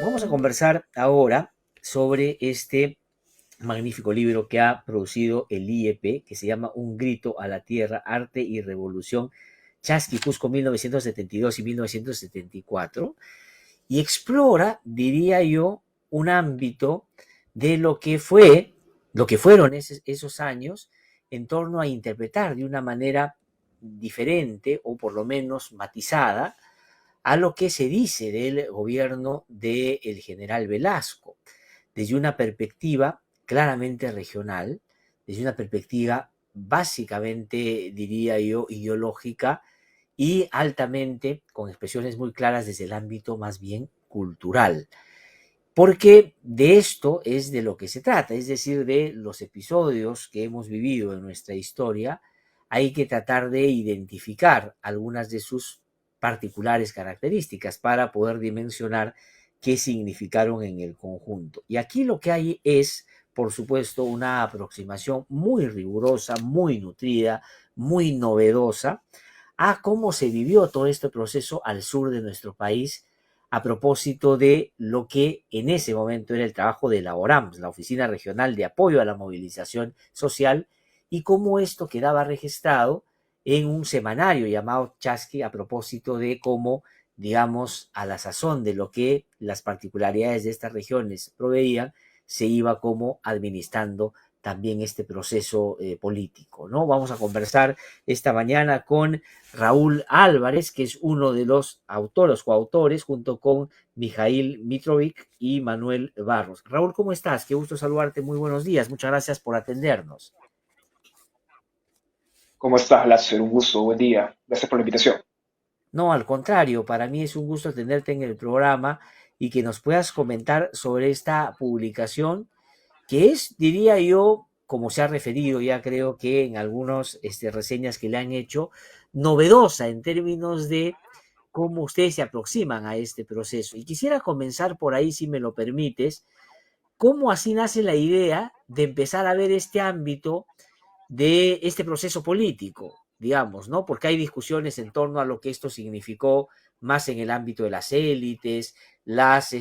Vamos a conversar ahora sobre este magnífico libro que ha producido el IEP, que se llama Un grito a la tierra, arte y revolución, Chasqui, Cusco 1972 y 1974, y explora, diría yo, un ámbito de lo que fueron esos años en torno a interpretar de una manera diferente o por lo menos matizada a lo que se dice del gobierno del general Velasco, desde una perspectiva claramente regional, desde una perspectiva básicamente, diría yo, ideológica y altamente con expresiones muy claras desde el ámbito más bien cultural. Porque de esto es de lo que se trata, es decir, de los episodios que hemos vivido en nuestra historia, hay que tratar de identificar algunas de sus particulares características para poder dimensionar qué significaron en el conjunto. Y aquí lo que hay es, por supuesto, una aproximación muy rigurosa, muy nutrida, muy novedosa a cómo se vivió todo este proceso al sur de nuestro país a propósito de lo que en ese momento era el trabajo de la ORAMS, la Oficina Regional de Apoyo a la Movilización Social, y cómo esto quedaba registrado en un semanario llamado Chasqui a propósito de cómo, digamos, a la sazón de lo que las particularidades de estas regiones proveían, se iba como administrando también este proceso político, ¿no? Vamos a conversar esta mañana con Raúl Álvarez, que es uno de los autores, coautores, junto con Mijail Mitrovic y Manuel Barros. Raúl, ¿cómo estás? Qué gusto saludarte, muy buenos días, muchas gracias por atendernos. ¿Cómo estás, Lázaro? Un gusto, buen día. Gracias por la invitación. No, al contrario, para mí es un gusto tenerte en el programa y que nos puedas comentar sobre esta publicación que es, diría yo, como se ha referido ya creo que en algunas reseñas que le han hecho, novedosa en términos de cómo ustedes se aproximan a este proceso. Y quisiera comenzar por ahí, si me lo permites, cómo así nace la idea de empezar a ver este ámbito de este proceso político, digamos, ¿no? Porque hay discusiones en torno a lo que esto significó más en el ámbito de las élites, las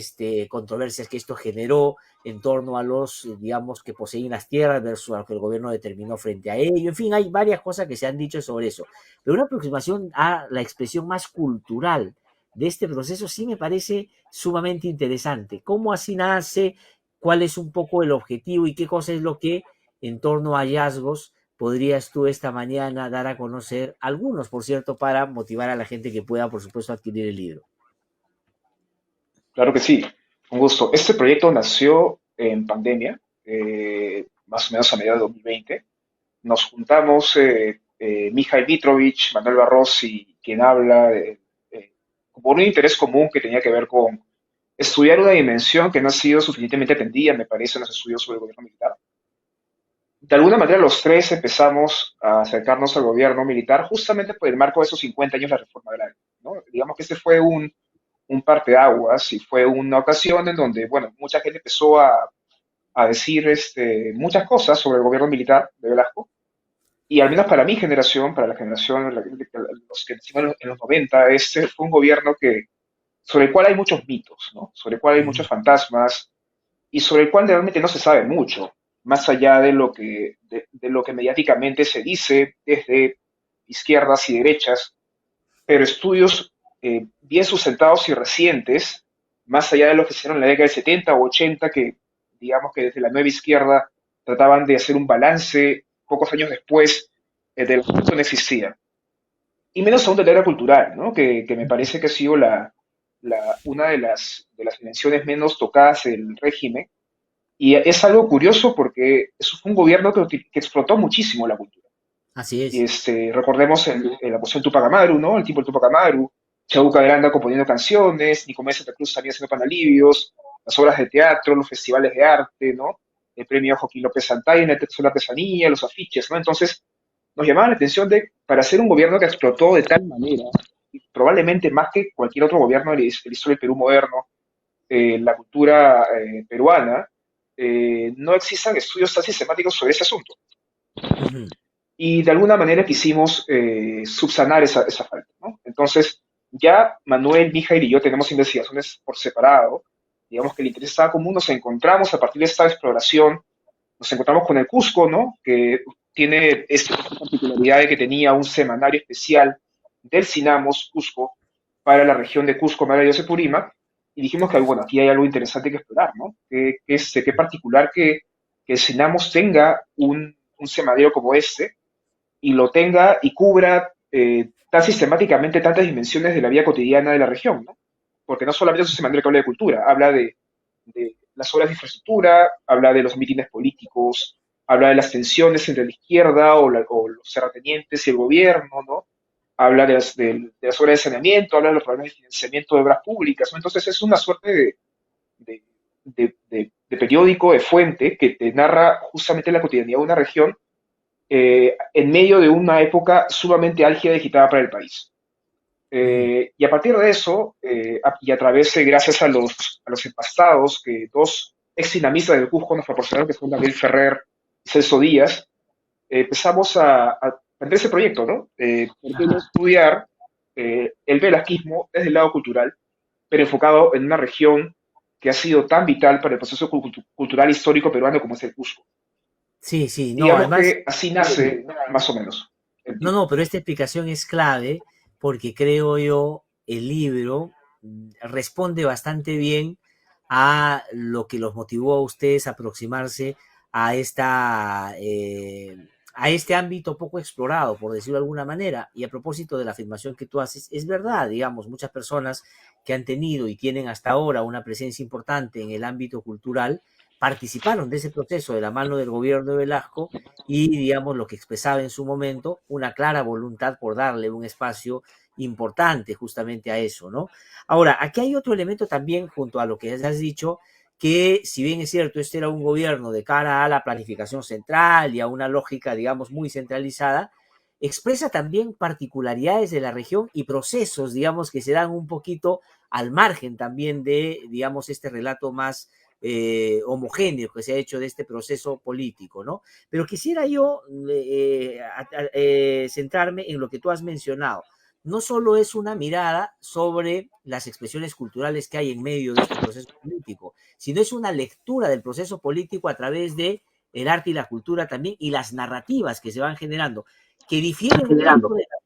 controversias que esto generó en torno a los, digamos, que poseen las tierras versus a lo que el gobierno determinó frente a ello. En fin, hay varias cosas que se han dicho sobre eso. Pero una aproximación a la expresión más cultural de este proceso sí me parece sumamente interesante. ¿Cómo así nace? ¿Cuál es un poco el objetivo y qué cosa es lo que en torno a hallazgos podrías tú esta mañana dar a conocer algunos, por cierto, para motivar a la gente que pueda, por supuesto, adquirir el libro? Claro que sí, un gusto. Este proyecto nació en pandemia, más o menos a mediados de 2020. Nos juntamos Mijail Mitrovic, Manuel Barros y quien habla, por un interés común que tenía que ver con estudiar una dimensión que no ha sido suficientemente atendida, me parece, en los estudios sobre el gobierno militar. De alguna manera los tres empezamos a acercarnos al gobierno militar justamente por el marco de esos 50 años de la reforma agraria, ¿no? Digamos que este fue un parteaguas y fue una ocasión en donde, bueno, mucha gente empezó a decir muchas cosas sobre el gobierno militar de Velasco. Y al menos para mi generación, para la generación, los que nacimos en los 90, este fue un gobierno sobre el cual hay muchos mitos, ¿no? Sobre el cual hay muchos fantasmas y sobre el cual realmente no se sabe mucho, más allá de lo que mediáticamente se dice desde izquierdas y derechas, pero estudios bien sustentados y recientes, más allá de lo que se hicieron en la década de 70 o 80, que digamos que desde la nueva izquierda trataban de hacer un balance pocos años después de lo que no existía. Y menos aún de la era cultural, ¿no? Que me parece que ha sido una de las dimensiones menos tocadas del régimen. Y es algo curioso porque eso fue un gobierno que explotó muchísimo la cultura. Así Y es. recordemos la cuestión Tupac Amaru, ¿no? El tipo del Tupac Amaru, Chabuca Granda componiendo canciones, Nicomedes Santa Cruz también haciendo panalivios, las obras de teatro, los festivales de arte, ¿no? El premio Joaquín López Santana en el texto de la artesanía, los afiches, ¿no? Entonces, nos llamaba la atención para hacer un gobierno que explotó de tal manera, y probablemente más que cualquier otro gobierno de la historia del Perú moderno, la cultura peruana, no existan estudios tan sistemáticos sobre ese asunto. Ujú. Y de alguna manera quisimos subsanar esa falta, ¿no? Entonces, ya Manuel, Mijail y yo tenemos investigaciones por separado, digamos que el interés estaba común, nos encontramos a partir de esta exploración, nos encontramos con el Cusco, ¿no? Que tiene esta particularidad de que tenía un semanario especial del Sinamos Cusco para la región de Cusco, Maravillosa y Purima, y dijimos que, bueno, aquí hay algo interesante que explorar, ¿no? Qué particular que el Sinamos tenga un semanario como este y lo tenga y cubra tan sistemáticamente tantas dimensiones de la vida cotidiana de la región, ¿no? Porque no solamente es un semanario que habla de cultura, habla de las obras de infraestructura, habla de los mítines políticos, habla de las tensiones entre la izquierda o los terratenientes y el gobierno, ¿no? Habla de las obras de saneamiento, habla de los problemas de financiamiento de obras públicas, ¿no? Entonces es una suerte de, de periódico, de fuente, que te narra justamente la cotidianidad de una región en medio de una época sumamente álgida y agitada para el país. Mm. Y a partir de eso, y a través, gracias a los empastados que dos ex dinamistas del Cusco nos proporcionaron, que son Gabriel Ferrer y Celso Díaz, empezamos a aprender ese proyecto, ¿no? ¿Por qué no Ajá. estudiar el velasquismo desde el lado cultural, pero enfocado en una región que ha sido tan vital para el proceso cultural histórico peruano como es el Cusco? Sí, sí, no, Digamos además, que así sí. nace más o menos el No, título. no, pero esta explicación es clave porque creo yo el libro responde bastante bien a lo que los motivó a ustedes a aproximarse a a este ámbito poco explorado, por decirlo de alguna manera. Y a propósito de la afirmación que tú haces, es verdad, digamos, muchas personas que han tenido y tienen hasta ahora una presencia importante en el ámbito cultural participaron de ese proceso de la mano del gobierno de Velasco y, digamos, lo que expresaba en su momento, una clara voluntad por darle un espacio importante justamente a eso, ¿no? Ahora, aquí hay otro elemento también junto a lo que has dicho, que si bien es cierto, este era un gobierno de cara a la planificación central y a una lógica, digamos, muy centralizada, expresa también particularidades de la región y procesos, digamos, que se dan un poquito al margen también de, digamos, este relato más homogéneo que se ha hecho de este proceso político, ¿no? Pero quisiera yo centrarme en lo que tú has mencionado. No solo es una mirada sobre las expresiones culturales que hay en medio de este proceso político, sino es una lectura del proceso político a través de el arte y la cultura también y las narrativas que se van generando, que difieren mucho de las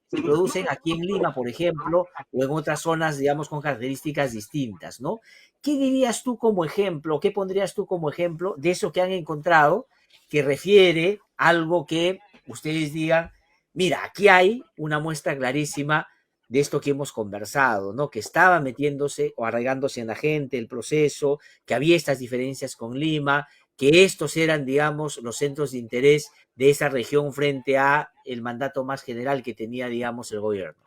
que se producen aquí en Lima, por ejemplo, o en otras zonas, digamos, con características distintas, ¿no? ¿Qué dirías tú como ejemplo, qué pondrías tú como ejemplo de eso que han encontrado que refiere algo que ustedes digan, mira, aquí hay una muestra clarísima de esto que hemos conversado, ¿no? Que estaba metiéndose o arraigándose en la gente el proceso, que había estas diferencias con Lima, que estos eran, digamos, los centros de interés de esa región frente a el mandato más general que tenía, digamos, el gobierno.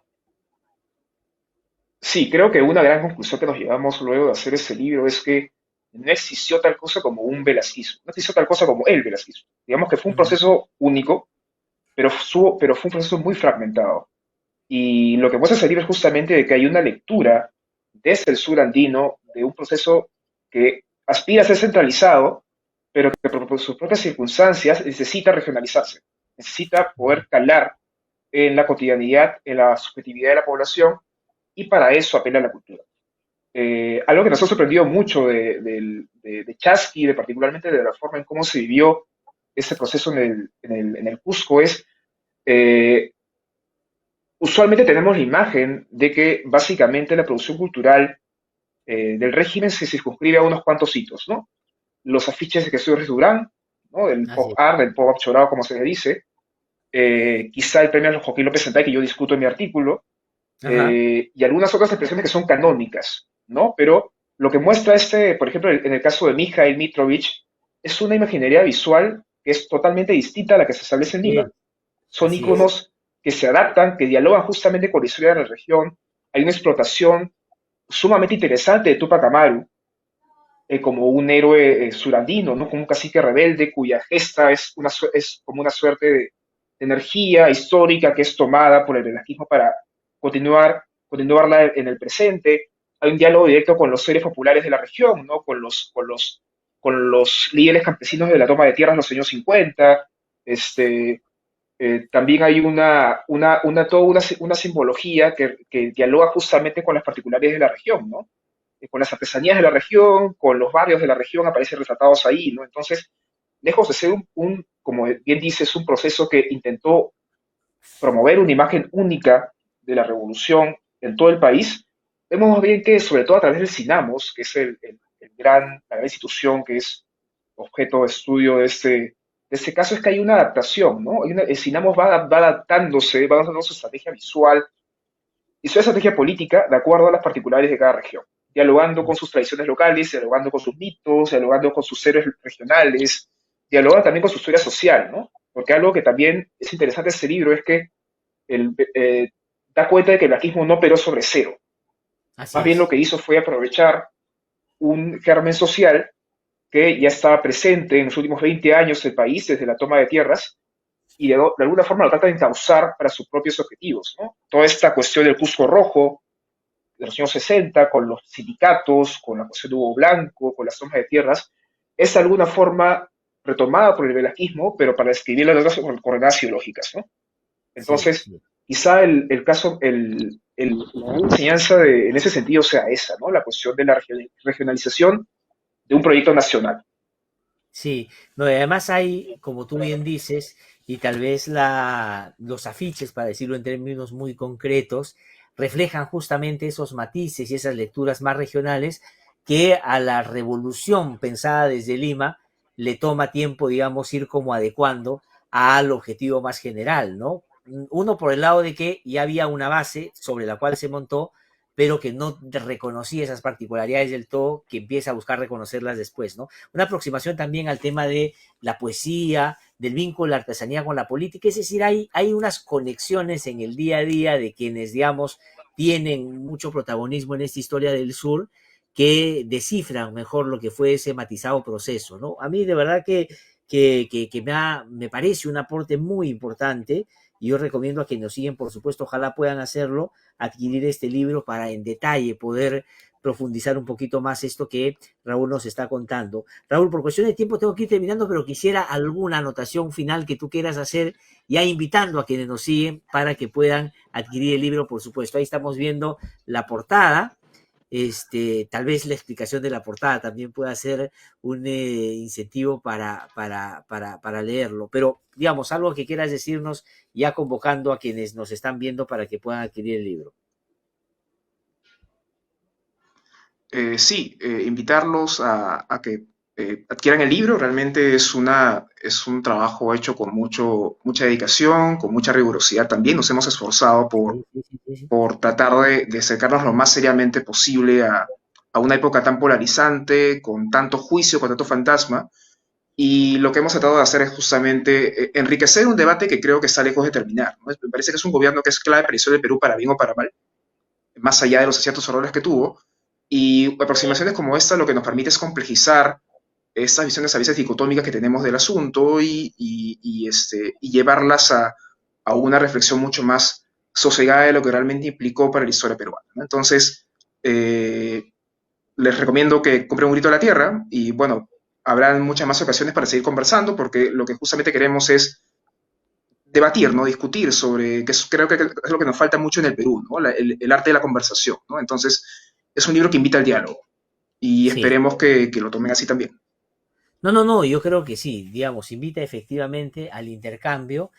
Sí, creo que una gran conclusión que nos llevamos luego de hacer ese libro es que no existió tal cosa como un velasquismo, no existió tal cosa como el velasquismo. Digamos que fue un Mm, proceso único, pero fue un proceso muy fragmentado. Y lo que muestra ese libro es justamente de que hay una lectura desde el sur andino de un proceso que aspira a ser centralizado, pero que por sus propias circunstancias necesita regionalizarse, necesita poder calar en la cotidianidad, en la subjetividad de la población, y para eso apela a la cultura. Algo que nos ha sorprendido mucho de Chasqui, de particularmente de la forma en cómo se vivió ese proceso en el Cusco, es eh, usualmente tenemos la imagen de que básicamente la producción cultural del régimen se circunscribe a unos cuantos hitos, ¿no? Los afiches de Jesús Ruiz Durán, ¿no? Del así pop es. art, del pop up chorado, como se le dice, quizá el premio a Joaquín López Santay, que yo discuto en mi artículo, Ajá. y algunas otras expresiones que son canónicas, ¿no? Pero lo que muestra este, por ejemplo, en el caso de Mikhail Mitrovich, es una imaginería visual que es totalmente distinta a la que se establece en Lima. Son Así es. iconos que se adaptan, que dialogan justamente con la historia de la región. Hay una explotación sumamente interesante de Tupac Amaru como un héroe surandino, ¿no? Como un cacique rebelde cuya gesta es como una suerte de energía histórica que es tomada por el velasquismo para continuarla en el presente. Hay un diálogo directo con los seres populares de la región, ¿no? Con los líderes campesinos de la toma de tierras en los años 50. Este, también hay toda una simbología que dialoga justamente con las particularidades de la región, ¿no? con las artesanías de la región, con los barrios de la región, aparecen retratados ahí, ¿no? Entonces, lejos de ser como bien dices, un proceso que intentó promover una imagen única de la revolución en todo el país, vemos más bien que, sobre todo a través del CINAMOS, que es la gran institución que es objeto de estudio de este caso, es que hay una adaptación, ¿no? El CINAMOS va adaptándose, va dando su estrategia visual y su estrategia política de acuerdo a las particulares de cada región, dialogando con sus tradiciones locales, dialogando con sus mitos, dialogando con sus héroes regionales, dialogando también con su historia social, ¿no? Porque algo que también es interesante de este libro es que el, eh, da cuenta de que el blanquismo no operó sobre cero. Más Así bien lo es. que hizo fue aprovechar un germen social que ya estaba presente en los últimos 20 años del país desde la toma de tierras y de alguna forma lo trata de encauzar para sus propios objetivos, ¿no? Toda esta cuestión del Cusco Rojo de los años 60, con los sindicatos, con la cuestión de Hugo Blanco, con las tomas de tierras, es de alguna forma retomada por el velasquismo, pero para describirla de otras coordenadas ideológicas, ¿no? Sí, Entonces, sí. quizá el caso, la enseñanza en ese sentido sea esa, ¿no? La cuestión de la regionalización de un proyecto nacional. Sí, no, y además hay, como tú bien dices, y tal vez los afiches, para decirlo en términos muy concretos, reflejan justamente esos matices y esas lecturas más regionales que a la revolución pensada desde Lima le toma tiempo, digamos, ir como adecuando al objetivo más general, ¿no? Uno por el lado de que ya había una base sobre la cual se montó, pero que no reconocía esas particularidades del todo, que empieza a buscar reconocerlas después, ¿no? Una aproximación también al tema de la poesía, del vínculo de la artesanía con la política, es decir, hay unas conexiones en el día a día de quienes, digamos, tienen mucho protagonismo en esta historia del sur que descifran mejor lo que fue ese matizado proceso, ¿no? A mí de verdad que me parece un aporte muy importante y yo recomiendo a quienes nos siguen, por supuesto, ojalá puedan hacerlo, adquirir este libro para en detalle poder profundizar un poquito más esto que Raúl nos está contando. Raúl, por cuestión de tiempo tengo que ir terminando, pero quisiera alguna anotación final que tú quieras hacer, ya invitando a quienes nos siguen para que puedan adquirir el libro, por supuesto. Ahí estamos viendo la portada. Tal vez la explicación de la portada también pueda ser un incentivo para leerlo. Pero, digamos, algo que quieras decirnos ya convocando a quienes nos están viendo para que puedan adquirir el libro. Sí, invitarlos a que adquieran el libro. Realmente es un trabajo hecho con mucha dedicación, con mucha rigurosidad también. Nos hemos esforzado Sí, sí, sí, sí, sí. por tratar de acercarnos lo más seriamente posible a una época tan polarizante, con tanto juicio, con tanto fantasma. Y lo que hemos tratado de hacer es justamente enriquecer un debate que creo que está lejos de terminar, ¿no? Me parece que es un gobierno que es clave para la historia del Perú, para bien o para mal, más allá de los ciertos errores que tuvo. Y aproximaciones como esta lo que nos permite es complejizar estas visiones a veces dicotómicas que tenemos del asunto y llevarlas a una reflexión mucho más sosegada de lo que realmente implicó para la historia peruana, ¿no? Entonces, les recomiendo que compren un grito a la tierra y bueno, habrán muchas más ocasiones para seguir conversando porque lo que justamente queremos es debatir, ¿no? Discutir sobre, creo que es lo que nos falta mucho en el Perú, ¿no? El arte de la conversación, ¿no? Entonces, es un libro que invita al diálogo y Sí. esperemos que lo tomen así también. No, no, no, yo creo que sí, digamos, invita efectivamente al intercambio,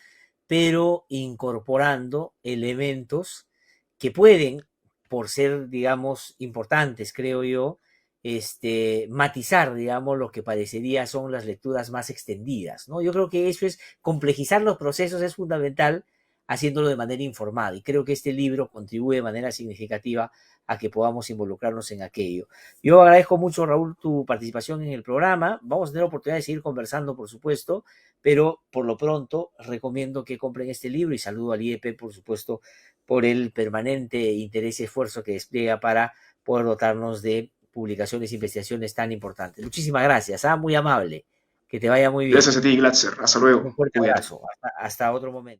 pero incorporando elementos que pueden, por ser, digamos, importantes, creo yo, matizar, digamos, lo que parecería son las lecturas más extendidas, ¿no? Yo creo que eso es, complejizar los procesos es fundamental haciéndolo de manera informada y creo que este libro contribuye de manera significativa a que podamos involucrarnos en aquello. Yo agradezco mucho, Raúl, tu participación en el programa. Vamos a tener oportunidad de seguir conversando, por supuesto, pero por lo pronto recomiendo que compren este libro y saludo al IEP, por supuesto, por el permanente interés y esfuerzo que despliega para poder dotarnos de publicaciones e investigaciones tan importantes. Muchísimas gracias, muy amable. Que te vaya muy bien. Gracias a ti, Glatzer. Hasta luego. Un fuerte Cuídate. abrazo. Hasta otro momento.